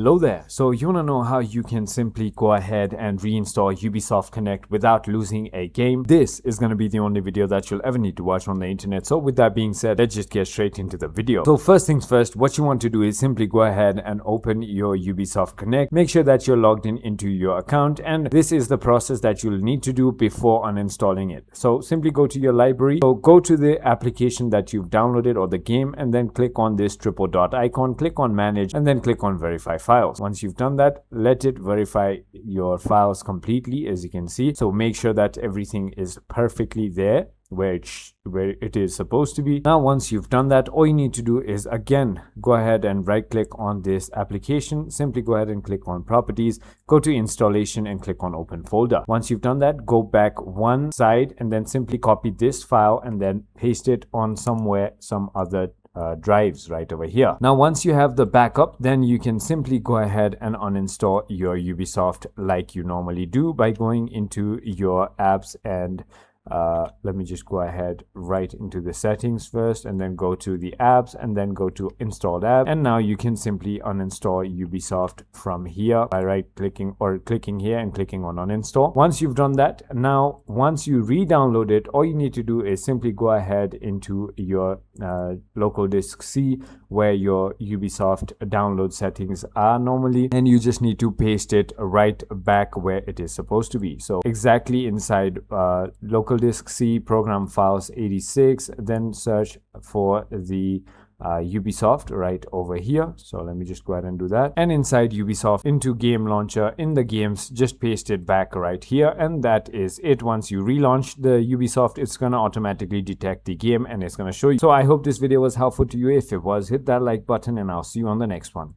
Hello there. So you want to know how you can simply go ahead and reinstall Ubisoft Connect without losing a game? This is going to be the only video that you'll ever need to watch on the internet. So with that being said, let's just get straight into the video. So first things first, what you want to do is simply go ahead and open your Ubisoft Connect. Make sure that you're logged in into your account, and this is the process that you'll need to do before uninstalling it. So simply go to your library. So go to the application that you've downloaded or the game, and then click on this triple dot icon, click on manage, and then click on verify files. Once you've done that, let it verify your files completely, as you can see. So make sure that everything is perfectly there where it is supposed to be. Now once you've done that, all you need to do is again go ahead and right click on this application. Simply go ahead and click on properties, go to installation and click on open folder. Once you've done that, go back one side and then simply copy this file and then paste it on some other drives right over here. Now once you have the backup, then you can simply go ahead and uninstall your Ubisoft like you normally do by going into your apps and let me just go ahead right into the settings first, and then go to the apps and then go to installed app, and now you can simply uninstall Ubisoft from here by right clicking or clicking here and clicking on uninstall. Once you've done that, now once you re-download it, all you need to do is simply go ahead into your local disk C where your Ubisoft download settings are normally, and you just need to paste it right back where it is supposed to be. So exactly inside local disk C, program files 86, then search for the Ubisoft right over here. So let me just go ahead and do that, and inside Ubisoft into game launcher, in the games, just paste it back right here, and that is it. Once you relaunch the Ubisoft, it's going to automatically detect the game and it's going to show you. So I hope this video was helpful to you. If it was, hit that like button and I'll see you on the next one.